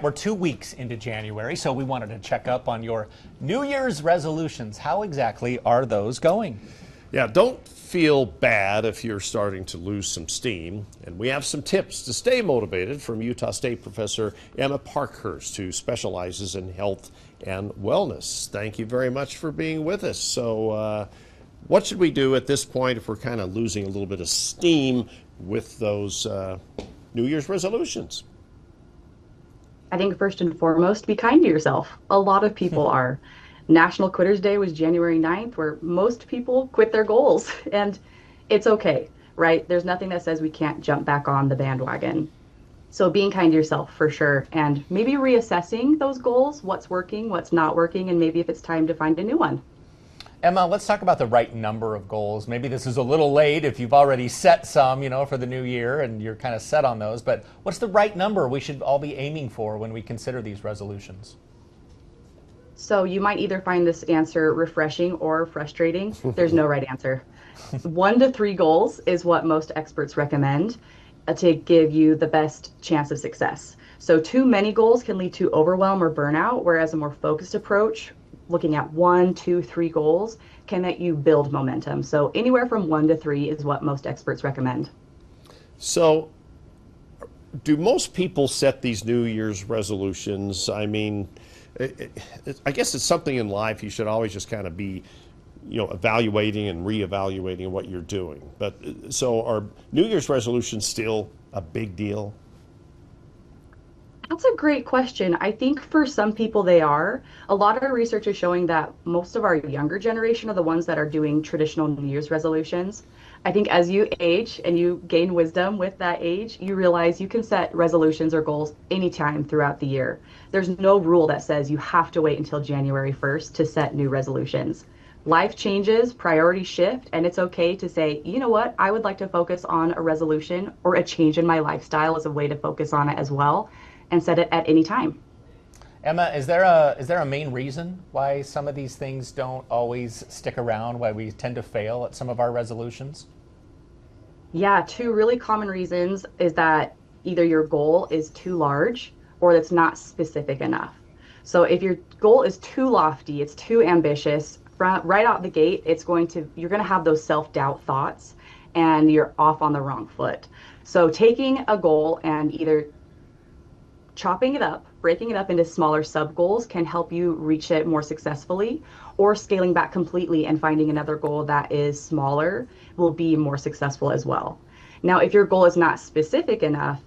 We're 2 weeks into January, so we wanted to check up on your New Year's resolutions. How exactly are those going? Yeah, don't feel bad if you're starting to lose some steam. And we have some tips to stay motivated from Utah State Professor Emma Parkhurst, who specializes in health and wellness. Thank you very much for being with us. So what should we do at this point if we're kind of losing a little bit of steam with those New Year's resolutions? I think first and foremost, be kind to yourself. A lot of people are. National Quitters Day was January 9th, where most people quit their goals. And it's okay, right? There's nothing that says we can't jump back on the bandwagon. So being kind to yourself for sure. And maybe reassessing those goals, what's working, what's not working, and maybe if it's time to find a new one. Emma, let's talk about the right number of goals. Maybe this is a little late if you've already set some, for the new year and you're kind of set on those. But what's the right number we should all be aiming for when we consider these resolutions? So you might either find this answer refreshing or frustrating. There's no right answer. 1 to 3 goals is what most experts recommend to give you the best chance of success. So too many goals can lead to overwhelm or burnout, whereas a more focused approach, looking at 1, 2, 3 goals, can let you build momentum. So anywhere from 1 to 3 is what most experts recommend. So do most people set these New Year's resolutions? I mean, I guess it's something in life you should always just kind of be, evaluating and reevaluating what you're doing. But so are New Year's resolutions still a big deal? That's a great question. I think for some people they are. A lot of research is showing that most of our younger generation are the ones that are doing traditional New Year's resolutions. I think as you age and you gain wisdom with that age, you realize you can set resolutions or goals anytime throughout the year. There's no rule that says you have to wait until January 1st to set new resolutions. Life changes, priorities shift, and it's okay to say, you know what, I would like to focus on a resolution or a change in my lifestyle as a way to focus on it as well, and set it at any time. Emma, is there a main reason why some of these things don't always stick around, why we tend to fail at some of our resolutions? Yeah, 2 really common reasons is that either your goal is too large or it's not specific enough. So if your goal is too lofty, it's too ambitious, right out the gate, you're going to have those self-doubt thoughts and you're off on the wrong foot. So taking a goal and either chopping it up, breaking it up into smaller sub-goals can help you reach it more successfully, or scaling back completely and finding another goal that is smaller will be more successful as well. Now, if your goal is not specific enough,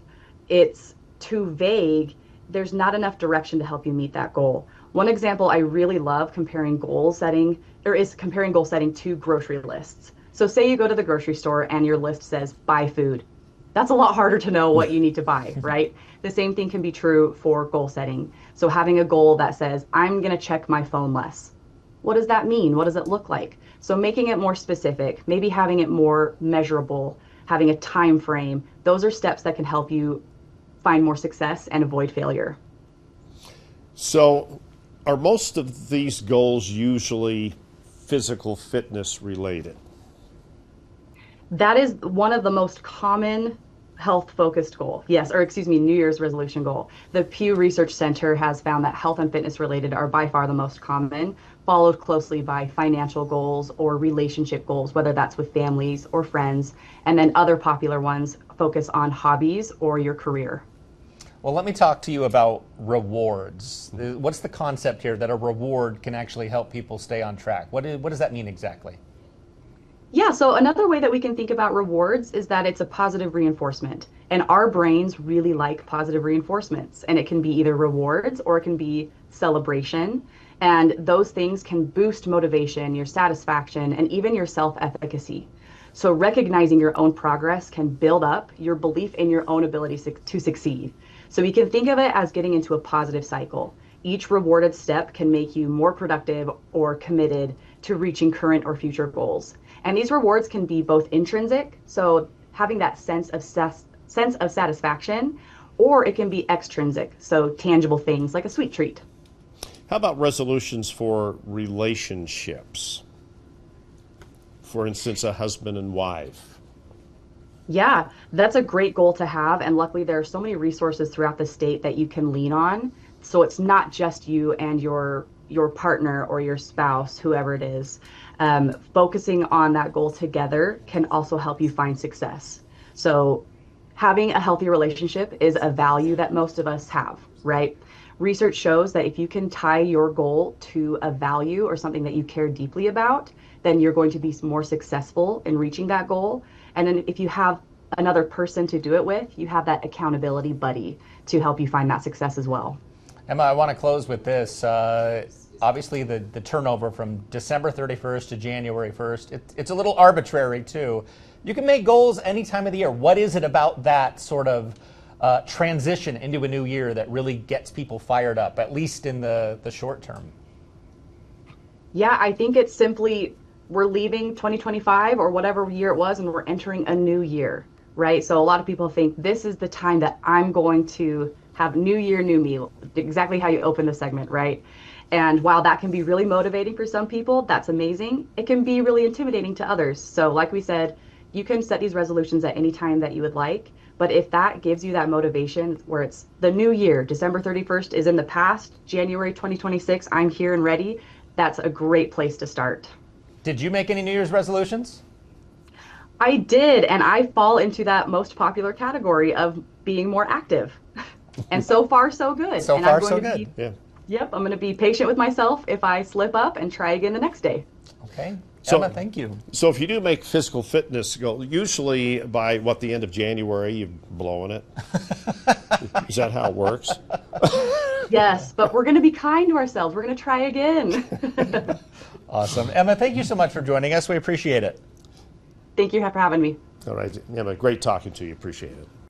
it's too vague, there's not enough direction to help you meet that goal. One example I really love comparing goal setting to grocery lists. So say you go to the grocery store and your list says buy food. That's a lot harder to know what you need to buy, right? The same thing can be true for goal setting. So having a goal that says, I'm going to check my phone less. What does that mean? What does it look like? So making it more specific, maybe having it more measurable, having a time frame, those are steps that can help you find more success and avoid failure. So are most of these goals usually physical fitness related? That is one of the most common health-focused goal. New Year's resolution goal. The Pew Research Center has found that health and fitness related are by far the most common, followed closely by financial goals or relationship goals, whether that's with families or friends, and then other popular ones focus on hobbies or your career. Well, let me talk to you about rewards. What's the concept here that a reward can actually help people stay on track? What does that mean exactly? Yeah, so another way that we can think about rewards is that it's a positive reinforcement. And our brains really like positive reinforcements. And it can be either rewards or it can be celebration. And those things can boost motivation, your satisfaction, and even your self-efficacy. So recognizing your own progress can build up your belief in your own ability to succeed. So we can think of it as getting into a positive cycle. Each rewarded step can make you more productive or committed to reaching current or future goals. And these rewards can be both intrinsic, so having that sense of satisfaction, or it can be extrinsic, so tangible things like a sweet treat. How about resolutions for relationships? For instance, a husband and wife. Yeah, that's a great goal to have. And luckily, there are so many resources throughout the state that you can lean on. So it's not just you and your partner or your spouse, whoever it is. Focusing on that goal together can also help you find success. So having a healthy relationship is a value that most of us have, right? Research shows that if you can tie your goal to a value or something that you care deeply about, then you're going to be more successful in reaching that goal. And then if you have another person to do it with, you have that accountability buddy to help you find that success as well. Emma, I want to close with this. Obviously, the turnover from December 31st to January 1st, it's a little arbitrary, too. You can make goals any time of the year. What is it about that sort of transition into a new year that really gets people fired up, at least in the short term? Yeah, I think it's simply we're leaving 2025 or whatever year it was, and we're entering a new year, right? So a lot of people think this is the time that I'm going to have new year, new me, exactly how you open the segment, right? And while that can be really motivating for some people, that's amazing. It can be really intimidating to others. So like we said, you can set these resolutions at any time that you would like. But if that gives you that motivation where it's the new year, December 31st is in the past, January 2026, I'm here and ready, that's a great place to start. Did you make any New Year's resolutions? I did, and I fall into that most popular category of being more active. And so far, so good. So and far, I'm going so to good. Be, yep, I'm going to be patient with myself if I slip up and try again the next day. Okay. So, Emma, thank you. So if you do make physical fitness goal, usually by the end of January, you're blowing it. Is that how it works? Yes, but we're going to be kind to ourselves. We're going to try again. Awesome. Emma, thank you so much for joining us. We appreciate it. Thank you for having me. All right, Emma, great talking to you. Appreciate it.